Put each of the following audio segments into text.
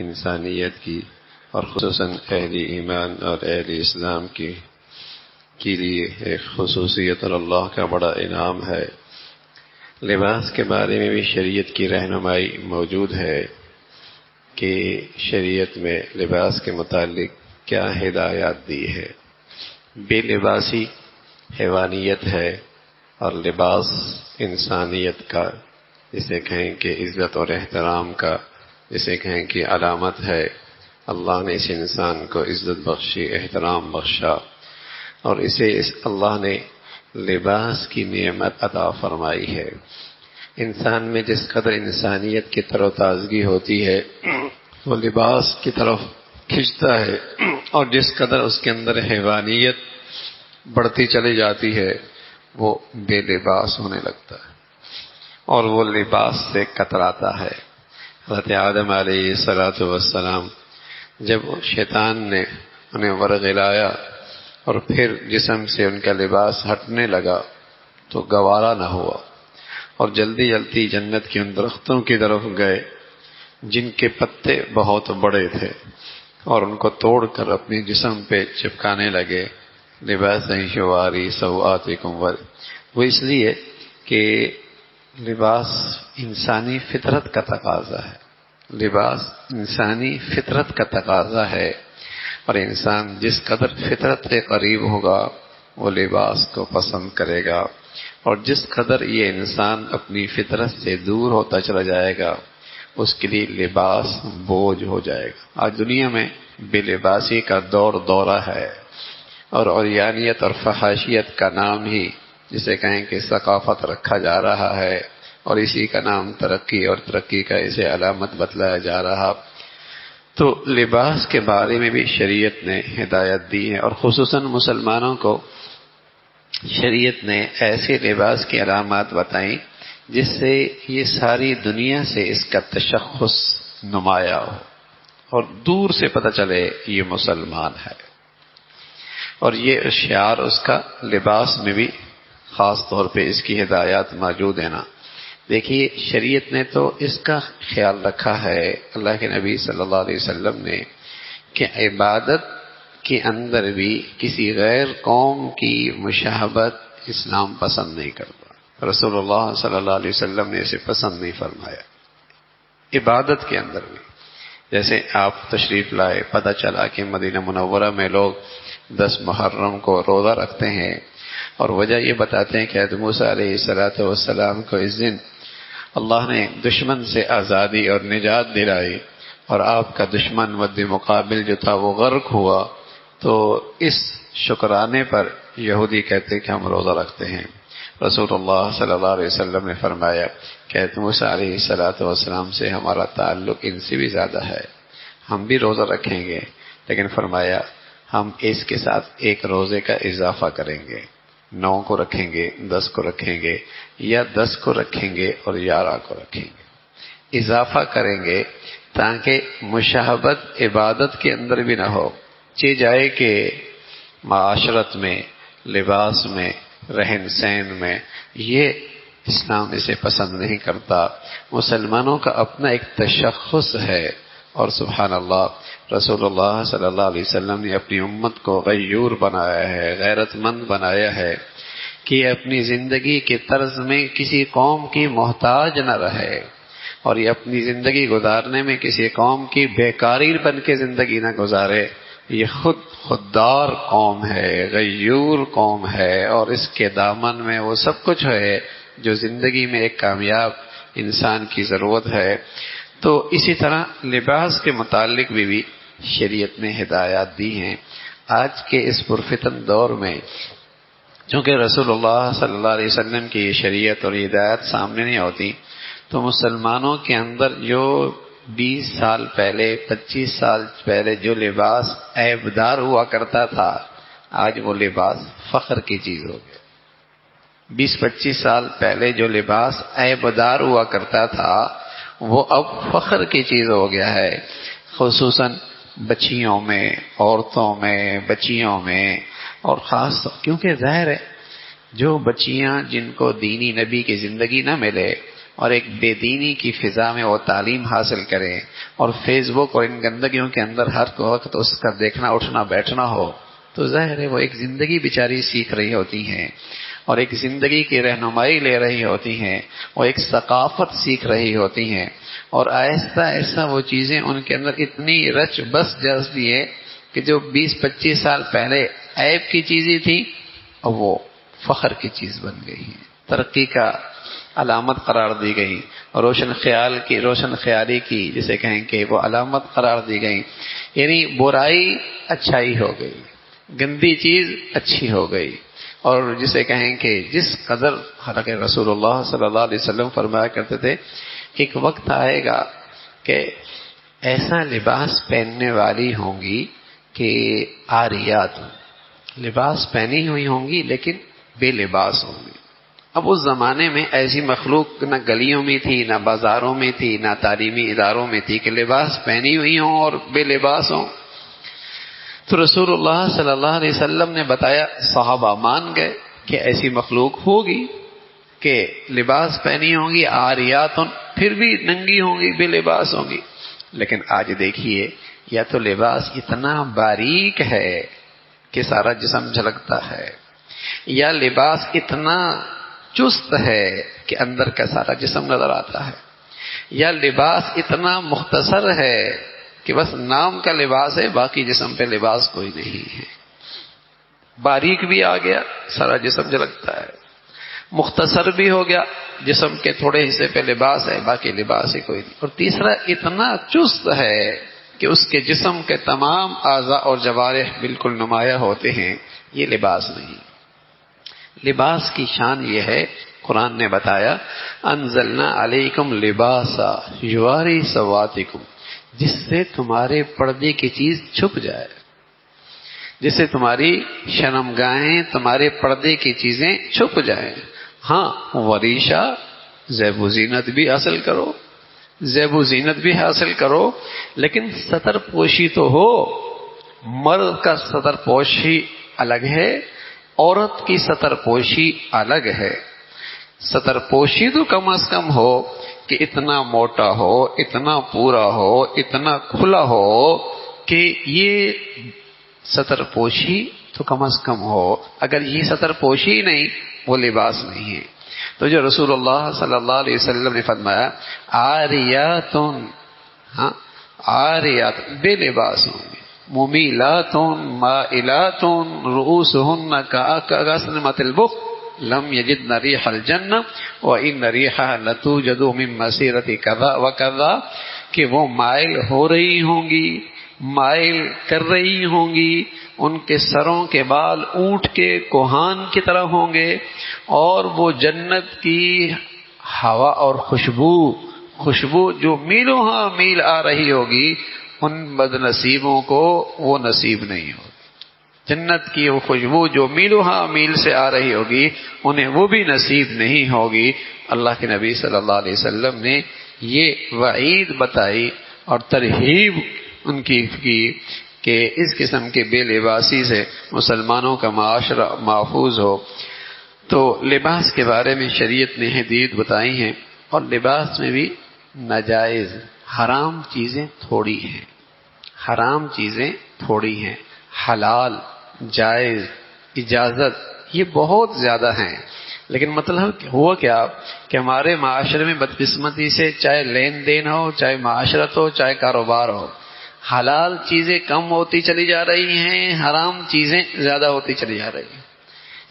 انسانیت کی اور خصوصاً اہل ایمان اور اہل اسلام کی لیے ایک خصوصیت اور اللہ کا بڑا انعام ہے۔ لباس کے بارے میں بھی شریعت کی رہنمائی موجود ہے کہ شریعت میں لباس کے متعلق کیا ہدایات دی ہے۔ بے لباسی حیوانیت ہے اور لباس انسانیت کا، جسے کہیں کہ عزت اور احترام کا، جسے کہیں کہ علامت ہے۔ اللہ نے اس انسان کو عزت بخشی، احترام بخشا، اور اسے اللہ نے لباس کی نعمت عطا فرمائی ہے۔ انسان میں جس قدر انسانیت کی تر و تازگی ہوتی ہے وہ لباس کی طرف کھنچتا ہے، اور جس قدر اس کے اندر حیوانیت بڑھتی چلی جاتی ہے وہ بے لباس ہونے لگتا ہے اور وہ لباس سے کتراتا ہے۔ حضرت آدم علیہ السلام جب شیطان نے انہیں ورغلایا اور پھر جسم سے ان کا لباس ہٹنے لگا تو گوارا نہ ہوا، اور جلدی جلدی جنت کے ان درختوں کی طرف گئے جن کے پتے بہت بڑے تھے، اور ان کو توڑ کر اپنے جسم پہ چپکانے لگے۔ لباس یواری سوآتکم، وہ اس لیے کہ لباس انسانی فطرت کا تقاضا ہے، لباس انسانی فطرت کا تقاضا ہے، اور انسان جس قدر فطرت کے قریب ہوگا وہ لباس کو پسند کرے گا، اور جس قدر یہ انسان اپنی فطرت سے دور ہوتا چلا جائے گا اس کے لیے لباس بوجھ ہو جائے گا۔ آج دنیا میں بے لباسی کا دورہ ہے، اور عریانیت اور فحاشیت کا نام ہی جسے کہیں کہ ثقافت رکھا جا رہا ہے، اور اسی کا نام ترقی، اور ترقی کا اسے علامت بتلایا جا رہا۔ تو لباس کے بارے میں بھی شریعت نے ہدایت دی ہے، اور خصوصاً مسلمانوں کو شریعت نے ایسے لباس کی علامات بتائیں جس سے یہ ساری دنیا سے اس کا تشخص نمایاں ہو اور دور سے پتہ چلے یہ مسلمان ہے، اور یہ شعار اس کا لباس میں بھی خاص طور پہ اس کی ہدایات موجود ہیں نا۔ دیکھیے شریعت نے تو اس کا خیال رکھا ہے، اللہ کے نبی صلی اللہ علیہ وسلم نے، کہ عبادت کے اندر بھی کسی غیر قوم کی مشابہت اسلام پسند نہیں کرتا۔ رسول اللہ صلی اللہ علیہ وسلم نے اسے پسند نہیں فرمایا۔ عبادت کے اندر بھی جیسے آپ تشریف لائے، پتہ چلا کہ مدینہ منورہ میں لوگ 10 محرم کو روزہ رکھتے ہیں، اور وجہ یہ بتاتے ہیں کہ حضرت موسیٰ علیہ السلام کو اس دن اللہ نے دشمن سے آزادی اور نجات دلائی، اور آپ کا دشمن مد مقابل جو تھا وہ غرق ہوا، تو اس شکرانے پر یہودی کہتے کہ ہم روزہ رکھتے ہیں۔ رسول اللہ صلی اللہ علیہ وسلم نے فرمایا کہ حضرت موسیٰ علیہ السلام سے ہمارا تعلق ان سے بھی زیادہ ہے، ہم بھی روزہ رکھیں گے، لیکن فرمایا ہم اس کے ساتھ ایک روزے کا اضافہ کریں گے، 9 کو رکھیں گے، 10 کو رکھیں گے، یا 10 کو رکھیں گے اور 11 کو رکھیں گے، اضافہ کریں گے تاکہ مشابہت عبادت کے اندر بھی نہ ہو۔ چہ جائے کہ معاشرت میں، لباس میں، رہن سہن میں، یہ اسلام اسے پسند نہیں کرتا۔ مسلمانوں کا اپنا ایک تشخص ہے، اور سبحان اللہ رسول اللہ صلی اللہ علیہ وسلم نے اپنی امت کو غیور بنایا ہے، غیرت مند بنایا ہے کہ اپنی زندگی کے طرز میں کسی قوم کی محتاج نہ رہے، اور یہ اپنی زندگی گزارنے میں کسی قوم کی بیکاری بن کے زندگی نہ گزارے۔ یہ خوددار قوم ہے، غیور قوم ہے، اور اس کے دامن میں وہ سب کچھ ہے جو زندگی میں ایک کامیاب انسان کی ضرورت ہے۔ تو اسی طرح لباس کے متعلق بھی شریعت نے ہدایات دی ہیں۔ آج کے اس پرفتن دور میں چونکہ رسول اللہ صلی اللہ علیہ وسلم کی یہ شریعت اور ہدایات سامنے نہیں ہوتی، تو مسلمانوں کے اندر جو 20 سال پہلے، 25 سال پہلے جو لباس عیبدار ہوا کرتا تھا، آج وہ لباس فخر کی چیز ہو گیا۔ 20-25 سال پہلے جو لباس عیبدار ہوا کرتا تھا وہ اب فخر کی چیز ہو گیا ہے، خصوصاً بچیوں میں، عورتوں میں، بچیوں میں، اور خاص کیونکہ ظاہر ہے جو بچیاں جن کو دینی نبی کی زندگی نہ ملے اور ایک بے دینی کی فضا میں وہ تعلیم حاصل کریں اور فیس بک اور ان گندگیوں کے اندر ہر وقت اس کا دیکھنا اٹھنا بیٹھنا ہو، تو ظاہر ہے وہ ایک زندگی بیچاری سیکھ رہی ہوتی ہیں اور ایک زندگی کی رہنمائی لے رہی ہوتی ہیں، اور ایک ثقافت سیکھ رہی ہوتی ہیں، اور آہستہ آہستہ وہ چیزیں ان کے اندر اتنی رچ بس جذبی ہے کہ جو 20-25 سال پہلے عیب کی چیزیں تھی اب وہ فخر کی چیز بن گئی ہے، ترقی کا علامت قرار دی گئی، اور روشن خیالی کی جسے کہیں کہ وہ علامت قرار دی گئی، یعنی برائی اچھائی ہو گئی، گندی چیز اچھی ہو گئی، اور جسے کہیں کہ جس قدر حالانکہ رسول اللہ صلی اللہ علیہ وسلم فرمایا کرتے تھے کہ ایک وقت آئے گا کہ ایسا لباس پہننے والی ہوں گی کہ عاریات لباس پہنی ہوئی ہوں گی لیکن بے لباس ہوں گی۔ اب اس زمانے میں ایسی مخلوق نہ گلیوں میں تھی، نہ بازاروں میں تھی، نہ تعلیمی اداروں میں تھی کہ لباس پہنی ہوئی ہوں اور بے لباس ہوں۔ تو رسول اللہ صلی اللہ علیہ وسلم نے بتایا، صحابہ مان گئے کہ ایسی مخلوق ہوگی کہ لباس پہنی ہوں گی عاریات، پھر بھی ننگی ہوں گی، بے لباس ہوں گی۔ لیکن آج دیکھیے، یا تو لباس اتنا باریک ہے کہ سارا جسم جھلکتا ہے، یا لباس اتنا چست ہے کہ اندر کا سارا جسم نظر آتا ہے، یا لباس اتنا مختصر ہے کہ بس نام کا لباس ہے، باقی جسم پہ لباس کوئی نہیں ہے۔ باریک بھی آ گیا، سارا جسم جھلکتا ہے، مختصر بھی ہو گیا، جسم کے تھوڑے حصے پہ لباس ہے، باقی لباس ہی کوئی نہیں، اور تیسرا اتنا چست ہے کہ اس کے جسم کے تمام اعضاء اور جوارح بالکل نمایاں ہوتے ہیں۔ یہ لباس نہیں۔ لباس کی شان یہ ہے، قرآن نے بتایا انزلنا علیکم لباسا یواری سواتکم، جس سے تمہارے پردے کی چیز چھپ جائے، جس سے تمہاری شرمگاہیں، تمہارے پردے کی چیزیں چھپ جائیں۔ ہاں، وریشہ زیب و زینت بھی حاصل کرو، زیب و زینت بھی حاصل کرو، لیکن ستر پوشی تو ہو۔ مرد کا ستر پوشی الگ ہے، عورت کی ستر پوشی الگ ہے۔ ستر پوشی تو کم از کم ہو کہ اتنا موٹا ہو، اتنا پورا ہو، اتنا کھلا ہو کہ یہ ستر پوشی تو کم از کم ہو۔ اگر یہ ستر پوشی نہیں، وہ لباس نہیں ہے۔ تو جو رسول اللہ صلی اللہ علیہ وسلم نے فرمایا عاریاتن، ہاں عاریات بے لباس ہوں گے، ممیلاتن مائلاتن رؤوسہن کأسنمۃ البخت لم یجدن ریح الجنہ وان ریحها لتوجد من مسیرۃ کذا وکذا، کہ وہ مائل ہو رہی ہوں گی، مائل کر رہی ہوں گی، ان کے سروں کے بال اونٹ کے کوہان کی طرح ہوں گے، اور وہ جنت کی ہوا اور خوشبو جو میلوں ہاں میل آ رہی ہوگی، ان بد نصیبوں کو وہ نصیب نہیں ہوگی۔ جنت کی وہ خوشبو جو میلوں ہاں میل سے آ رہی ہوگی، انہیں وہ بھی نصیب نہیں ہوگی۔ اللہ کے نبی صلی اللہ علیہ وسلم نے یہ وعید بتائی اور ترغیب ان کی کہ اس قسم کے بے لباسی سے مسلمانوں کا معاشرہ محفوظ ہو۔ تو لباس کے بارے میں شریعت نے حدود بتائی ہیں، اور لباس میں بھی ناجائز حرام چیزیں تھوڑی ہیں، حرام چیزیں تھوڑی ہیں، حلال جائز اجازت یہ بہت زیادہ ہیں۔ لیکن مطلب ہوا کیا کہ ہمارے معاشرے میں بدقسمتی سے چاہے لین دین ہو، چاہے معاشرت ہو، چاہے کاروبار ہو، حلال چیزیں کم ہوتی چلی جا رہی ہیں، حرام چیزیں زیادہ ہوتی چلی جا رہی ہیں،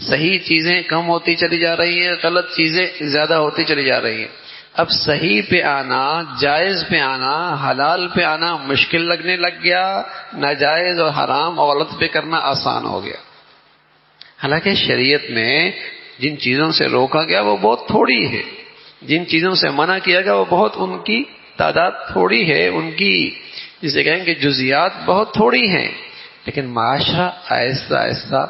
صحیح چیزیں کم ہوتی چلی جا رہی ہیں، غلط چیزیں زیادہ ہوتی چلی جا رہی ہیں۔ اب صحیح پہ آنا، جائز پہ آنا، حلال پہ آنا مشکل لگنے لگ گیا، ناجائز اور حرام اور غلط پہ کرنا آسان ہو گیا۔ حالانکہ شریعت میں جن چیزوں سے روکا گیا وہ بہت تھوڑی ہے، جن چیزوں سے منع کیا گیا وہ بہت، ان کی تعداد تھوڑی ہے، ان کی جسے کہیں کہ جزیات بہت تھوڑی ہیں، لیکن معاشرہ آہستہ آہستہ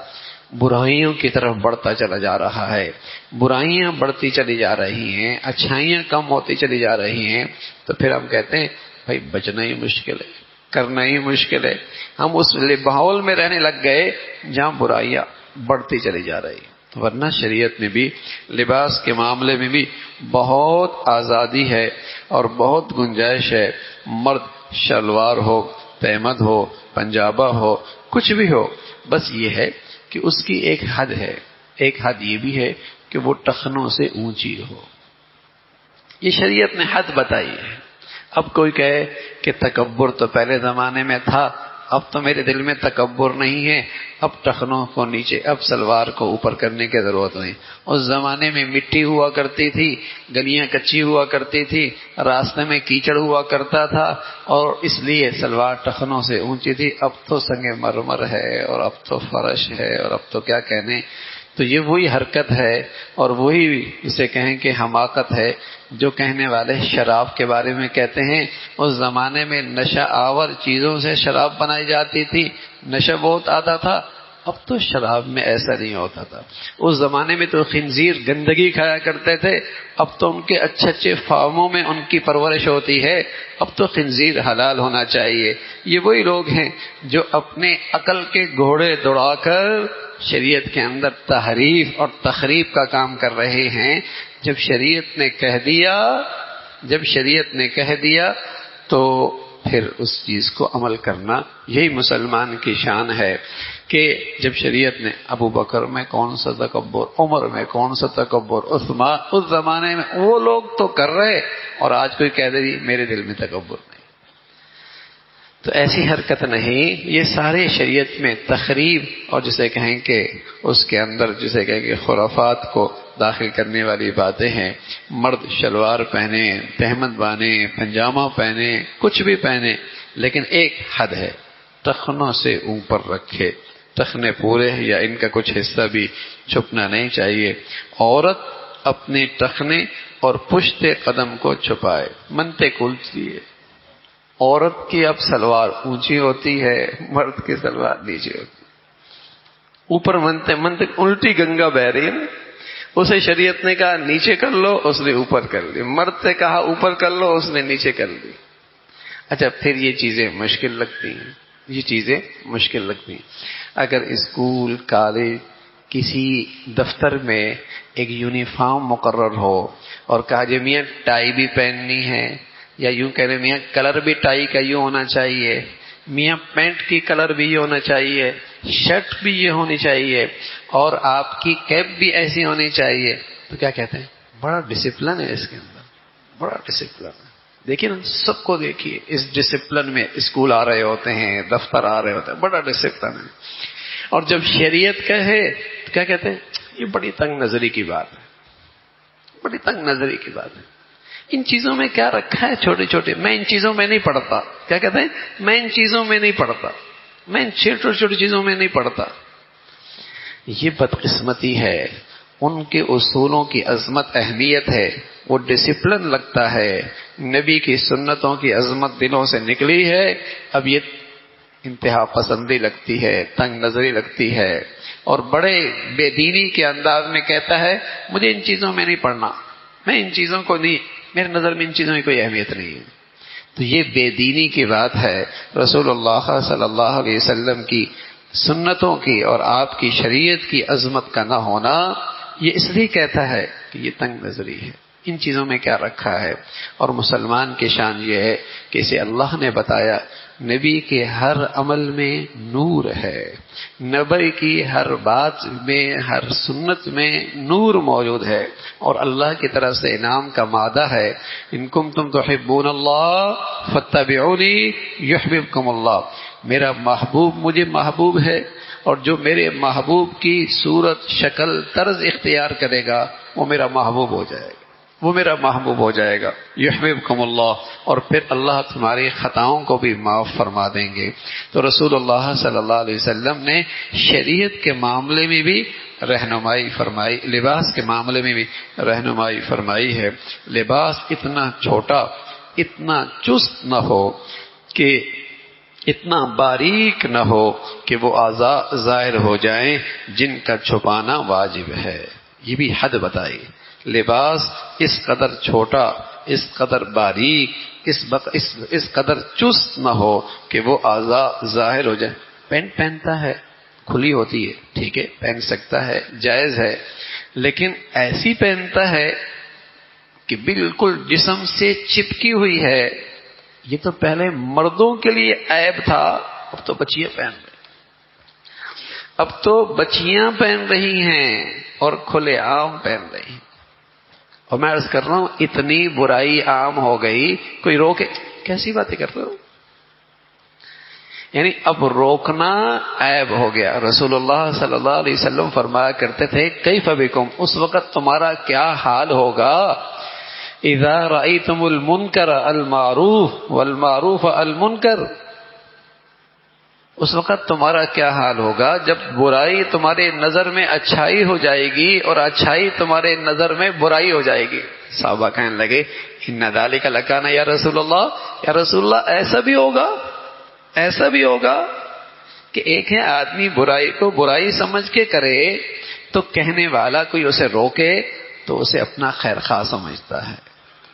برائیوں کی طرف بڑھتا چلا جا رہا ہے، برائیاں بڑھتی چلی جا رہی ہیں، اچھائیاں کم ہوتی چلی جا رہی ہیں۔ تو پھر ہم کہتے ہیں بھائی بچنا ہی مشکل ہے، کرنا ہی مشکل ہے۔ ہم اس ماحول میں رہنے لگ گئے جہاں برائیاں بڑھتی چلی جا رہی ہیں۔ تو ورنہ شریعت میں بھی لباس کے معاملے میں بھی بہت آزادی ہے اور بہت گنجائش ہے. مرد شلوار ہو، تہمد ہو، پنجابہ ہو، کچھ بھی ہو، بس یہ ہے کہ اس کی ایک حد ہے. ایک حد یہ بھی ہے کہ وہ ٹخنوں سے اونچی ہو. یہ شریعت نے حد بتائی ہے. اب کوئی کہے کہ تکبر تو پہلے زمانے میں تھا، اب تو میرے دل میں تکبر نہیں ہے، اب ٹخنوں کو نیچے، اب سلوار کو اوپر کرنے کی ضرورت نہیں. اس زمانے میں مٹی ہوا کرتی تھی، گلیاں کچی ہوا کرتی تھی، راستے میں کیچڑ ہوا کرتا تھا، اور اس لیے سلوار ٹخنوں سے اونچی تھی. اب تو سنگ مرمر ہے، اور اب تو فرش ہے، اور اب تو کیا کہنے. تو یہ وہی حرکت ہے اور وہی اسے کہیں کہ حماقت ہے جو کہنے والے شراب کے بارے میں کہتے ہیں. اس زمانے میں نشہ آور چیزوں سے شراب بنائی جاتی تھی، نشہ بہت آتا تھا. اب تو شراب میں ایسا نہیں ہوتا تھا. اس زمانے میں تو خنزیر گندگی کھایا کرتے تھے، اب تو ان کے اچھے اچھے فارموں میں ان کی پرورش ہوتی ہے. اب تو خنزیر حلال ہونا چاہیے. یہ وہی لوگ ہیں جو اپنے عقل کے گھوڑے دوڑا کر شریعت کے اندر تحریف اور تخریب کا کام کر رہے ہیں. جب شریعت نے کہہ دیا تو پھر اس چیز کو عمل کرنا، یہی مسلمان کی شان ہے. کہ جب شریعت نے ابو بکر میں کون سا تکبر، عمر میں کون سا تکبر، عثمان، اس زمانے میں وہ لوگ تو کر رہے، اور آج کوئی کہہ دے میرے دل میں تکبر نہیں. تو ایسی حرکت نہیں. یہ سارے شریعت میں تخریب اور جسے کہیں کہ اس کے اندر جسے کہیں کہ خرافات کو داخل کرنے والی باتیں ہیں. مرد شلوار پہنے، تہمد بانے، پنجامہ پہنے، کچھ بھی پہنے، لیکن ایک حد ہے، ٹخنوں سے اوپر رکھے. ٹخنے پورے یا ان کا کچھ حصہ بھی چھپنا نہیں چاہیے. عورت اپنے ٹخنے اور پشت قدم کو چھپائے. منتے کلتی ہے. عورت کی اب سلوار اونچی ہوتی ہے، مرد کی سلوار نیچے ہوتی ہے. اوپر منتے الٹی گنگا بہ رہی ہے. اسے شریعت نے کہا نیچے کر لو، اس نے اوپر کر لی. مرد سے کہا اوپر کر لو، اس نے نیچے کر لی. اچھا، پھر یہ چیزیں مشکل لگتی ہیں. اگر اسکول، کالج، کسی دفتر میں ایک یونیفارم مقرر ہو اور کہا جی میاں ٹائی بھی پہننی ہے، یا یوں کہہ رہے میاں کلر بھی ٹائی کا یوں ہونا چاہیے، میاں پینٹ کی کلر بھی یہ ہونا چاہیے، شرٹ بھی یہ ہونی چاہیے، اور آپ کی کیپ بھی ایسی ہونی چاہیے، تو کیا کہتے ہیں؟ بڑا ڈسپلن ہے اس کے اندر، بڑا ڈسپلن ہے. دیکھیے نا، سب کو دیکھیے اس ڈسپلن میں اسکول آ رہے ہوتے ہیں، دفتر آ رہے ہوتے ہیں، بڑا ڈسپلن ہے. اور جب شریعت کہے تو کیا کہتے ہیں؟ یہ بڑی تنگ نظری کی بات ہے، بڑی تنگ نظری کی بات ہے. ان چیزوں میں کیا رکھا ہے چھوٹے چھوٹے؟ میں ان چیزوں میں نہیں پڑھتا. کیا کہتے ہیں؟ میں ان چیزوں میں نہیں پڑھتا، میں ان چھوٹی چھوٹی چیزوں میں نہیں پڑھتا. یہ بدقسمتی ہے. ان کے اصولوں کی عظمت، اہمیت ہے، وہ ڈسپلن لگتا ہے. نبی کی سنتوں کی عظمت دلوں سے نکلی ہے. اب یہ انتہا پسندی لگتی ہے، تنگ نظری لگتی ہے، اور بڑے بے دینی کے انداز میں کہتا ہے مجھے ان چیزوں میں نہیں پڑھنا، میں ان چیزوں کو نہیں، میرے نظر میں ان چیزوں کی کوئی اہمیت نہیں ہے. تو یہ بے دینی کی بات ہے. رسول اللہ صلی اللہ علیہ وسلم کی سنتوں کی اور آپ کی شریعت کی عظمت کا نہ ہونا، یہ اس لیے کہتا ہے کہ یہ تنگ نظری ہے. ان چیزوں میں کیا رکھا ہے؟ اور مسلمان کی شان یہ ہے کہ اسے اللہ نے بتایا نبی کے ہر عمل میں نور ہے، نبی کی ہر بات میں، ہر سنت میں نور موجود ہے، اور اللہ کی طرف سے انعام کا مادہ ہے ان کنتم تحبون اللہ فاتبعونی یحببکم اللہ. میرا محبوب مجھے محبوب ہے، اور جو میرے محبوب کی صورت، شکل، طرز اختیار کرے گا وہ میرا محبوب ہو جائے گا، وہ میرا محبوب ہو جائے گا. یحببکم اللہ، اور پھر اللہ تمہاری خطاؤں کو بھی معاف فرما دیں گے. تو رسول اللہ صلی اللہ علیہ وسلم نے شریعت کے معاملے میں بھی رہنمائی فرمائی، لباس کے معاملے میں بھی رہنمائی فرمائی ہے. لباس اتنا چھوٹا، اتنا چست نہ ہو، کہ اتنا باریک نہ ہو کہ وہ اعضاء ظاہر ہو جائیں جن کا چھپانا واجب ہے. یہ بھی حد بتائی. لباس اس قدر چھوٹا، اس قدر باریک، اس قدر چست نہ ہو کہ وہ اعضاء ظاہر ہو جائے. پینٹ پہنتا ہے کھلی ہوتی ہے، ٹھیک ہے پہن سکتا ہے، جائز ہے، لیکن ایسی پہنتا ہے کہ بالکل جسم سے چپکی ہوئی ہے، یہ تو پہلے مردوں کے لیے عیب تھا، اب تو بچیاں پہن رہی، اب تو بچیاں پہن رہی ہیں اور کھلے عام پہن رہی ہیں۔ اور میں عرض کر رہا ہوں اتنی برائی عام ہو گئی، کوئی روکے؟ کیسی باتیں کر رہے ہو؟ یعنی اب روکنا عیب ہو گیا۔ رسول اللہ صلی اللہ علیہ وسلم فرمایا کرتے تھے کیف بکم، اس وقت تمہارا کیا حال ہوگا، اذا رأیتم المنکر المعروف والمعروف المنکر، اس وقت تمہارا کیا حال ہوگا جب برائی تمہارے نظر میں اچھائی ہو جائے گی اور اچھائی تمہارے نظر میں برائی ہو جائے گی۔ صحابہ کہنے لگے ان ذالک لکان یا رسول اللہ، یا رسول اللہ ایسا بھی ہوگا، ایسا بھی ہوگا کہ ایک ہے آدمی برائی کو برائی سمجھ کے کرے تو کہنے والا کوئی اسے روکے تو اسے اپنا خیر خواہ سمجھتا ہے،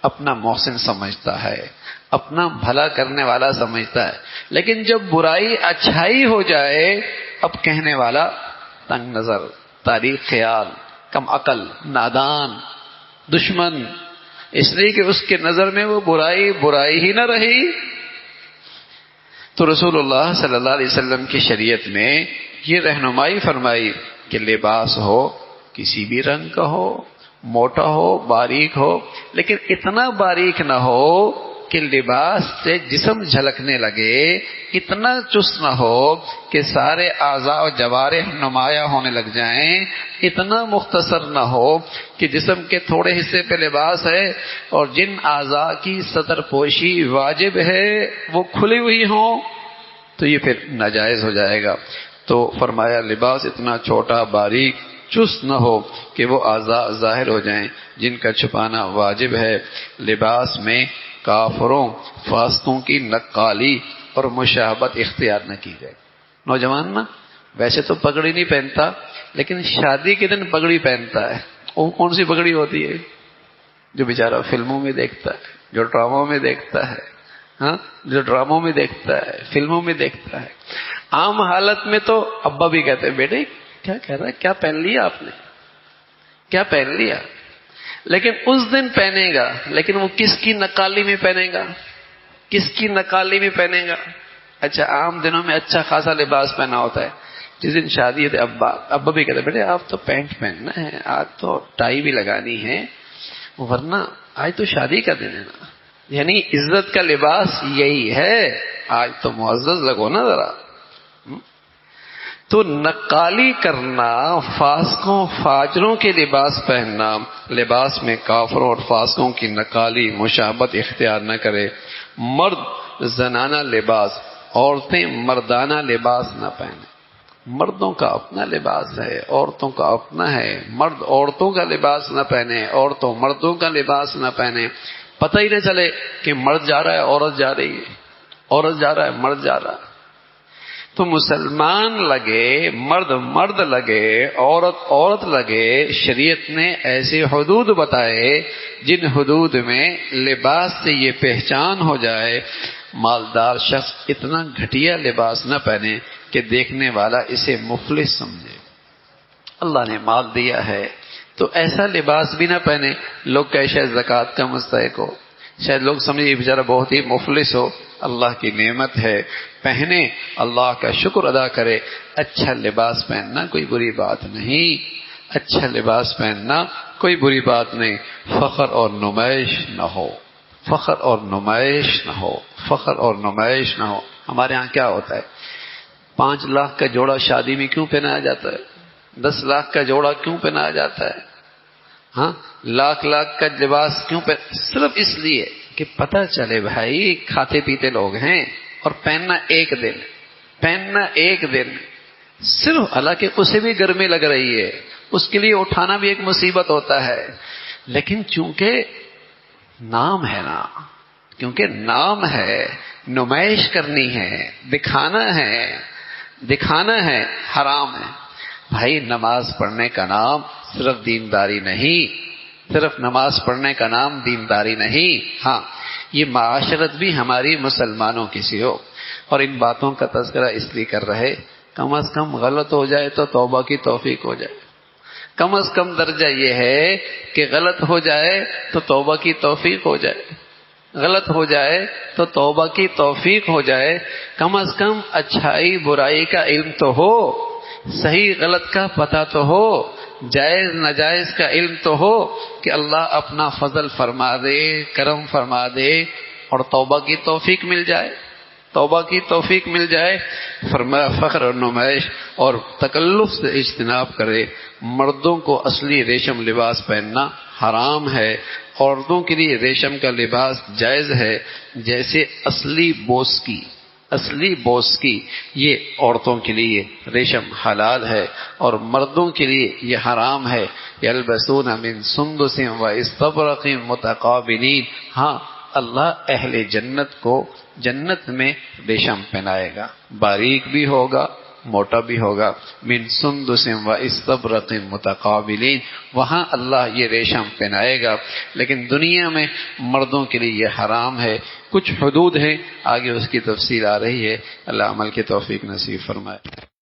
اپنا محسن سمجھتا ہے، اپنا بھلا کرنے والا سمجھتا ہے، لیکن جب برائی اچھائی ہو جائے اب کہنے والا تنگ نظر، تاریخ خیال، کم عقل، نادان، دشمن، اس لیے کہ اس کے نظر میں وہ برائی برائی ہی نہ رہی۔ تو رسول اللہ صلی اللہ علیہ وسلم کی شریعت میں یہ رہنمائی فرمائی کہ لباس ہو کسی بھی رنگ کا ہو، موٹا ہو باریک ہو، لیکن اتنا باریک نہ ہو کہ لباس سے جسم جھلکنے لگے، اتنا چست نہ ہو کہ سارے اعضاء و جوارح نمایاں ہونے لگ جائیں، اتنا مختصر نہ ہو کہ جسم کے تھوڑے حصے پہ لباس ہے اور جن اعضاء کی ستر پوشی واجب ہے وہ کھلی ہوئی ہوں تو یہ پھر ناجائز ہو جائے گا۔ تو فرمایا لباس اتنا چھوٹا باریک چست نہ ہو کہ وہ اعضاء ظاہر ہو جائیں جن کا چھپانا واجب ہے۔ لباس میں کافروں فاسقوں کی نقالی اور مشابہت اختیار نہ کی جائے۔ نوجوان نا ویسے تو پگڑی نہیں پہنتا لیکن شادی کے دن پگڑی پہنتا ہے، وہ کون سی پگڑی ہوتی ہے؟ جو بیچارہ فلموں میں دیکھتا ہے، جو ڈراموں میں دیکھتا ہے، ہاں جو ڈراموں میں دیکھتا ہے، فلموں میں دیکھتا ہے۔ عام حالت میں تو ابا بھی کہتے ہیں بیٹے کیا کہہ رہا ہے، کیا پہن لیا آپ نے، کیا پہن لیا، لیکن اس دن پہنے گا، لیکن وہ کس کی نقالی میں پہنے گا، کس کی نقالی میں پہنے گا؟ اچھا عام دنوں میں اچھا خاصا لباس پہنا ہوتا ہے، جس دن شادی ہے ابا بھی کہتے ہیں بیٹے آپ تو پینٹ پہننا ہے، آج تو ٹائی بھی لگانی ہے، ورنہ آج تو شادی کا دن ہے نا۔ یعنی عزت کا لباس یہی ہے، آج تو معزز لگو نا ذرا۔ تو نقالی کرنا، فاسقوں فاجروں کے لباس پہننا، لباس میں کافروں اور فاسقوں کی نقالی مشابہت اختیار نہ کرے۔ مرد زنانہ لباس، عورتیں مردانہ لباس نہ پہنیں۔ مردوں کا اپنا لباس ہے، عورتوں کا اپنا ہے۔ مرد عورتوں کا لباس نہ پہنے، عورتوں مردوں کا لباس نہ پہنے، پتہ ہی نہ چلے کہ مرد جا رہا ہے عورت جا رہی ہے، عورت جا رہا ہے مرد جا رہا ہے۔ تو مسلمان لگے، مرد مرد لگے، عورت عورت لگے، شریعت نے ایسے حدود بتائے جن حدود میں لباس سے یہ پہچان ہو جائے مالدار شخص اتنا گھٹیا لباس نہ پہنے کہ دیکھنے والا اسے مفلس سمجھے۔ اللہ نے مال دیا ہے تو ایسا لباس بھی نہ پہنے لوگ کہ شاید زکوٰۃ کا مستحق ہو، شاید لوگ سمجھے یہ بیچارہ بہت ہی مفلس ہو۔ اللہ کی نعمت ہے، پہنے، اللہ کا شکر ادا کرے۔ اچھا لباس پہننا کوئی بری بات نہیں، اچھا لباس پہننا کوئی بری بات نہیں، فخر اور نمائش نہ ہو، فخر اور نمائش نہ ہو، فخر اور نمائش نہ ہو۔ ہمارے ہاں کیا ہوتا ہے، 5 لاکھ کا جوڑا شادی میں کیوں پہنایا جاتا ہے، 10 لاکھ کا جوڑا کیوں پہنایا جاتا ہے، ہاں لاکھ کا لباس کیوں صرف اس لیے کہ پتہ چلے بھائی کھاتے پیتے لوگ ہیں، اور پہننا ایک دن، پہننا ایک دن صرف، حالانکہ اسے بھی گرمی لگ رہی ہے، اس کے لیے اٹھانا بھی ایک مصیبت ہوتا ہے، لیکن چونکہ نام ہے نا، کیونکہ نام ہے، نمائش کرنی ہے، دکھانا ہے، حرام ہے۔ بھائی نماز پڑھنے کا نام صرف دینداری نہیں، صرف نماز پڑھنے کا نام دینداری نہیں، ہاں یہ معاشرت بھی ہماری مسلمانوں کی سی ہو۔ اور ان باتوں کا تذکرہ اس لیے کر رہے کم از کم غلط ہو جائے تو توبہ کی توفیق ہو جائے. کم از کم درجہ یہ ہے کہ غلط ہو جائے تو توبہ کی توفیق ہو جائے. غلط ہو جائے تو توبہ کی توفیق ہو جائے. کم از کم اچھائی برائی کا علم تو ہو، صحیح غلط کا پتہ تو ہو، جائز ناجائز کا علم تو ہو کہ اللہ اپنا فضل فرما دے، کرم فرما دے اور توبہ کی توفیق مل جائے. توبہ کی توفیق مل جائے. فرمایا فخر اور نمائش اور تکلف سے اجتناب کرے. مردوں کو اصلی ریشم لباس پہننا حرام ہے، عورتوں کے لیے ریشم کا لباس جائز ہے. جیسے اصلی بوس کی یہ عورتوں کے لیے ریشم حلال ہے اور مردوں کے لیے یہ حرام ہے. یلبسون من سندس و استبرق متقابلین. ہاں اللہ اہل جنت کو جنت میں ریشم پہنائے گا، باریک بھی ہوگا موٹا بھی ہوگا. من سندس و استبرق متقابلین، وہاں اللہ یہ ریشم پہنائے گا. لیکن دنیا میں مردوں کے لیے یہ حرام ہے. کچھ حدود ہیں، آگے اس کی تفصیل آ رہی ہے. اللہ عمل کی توفیق نصیب فرمائے.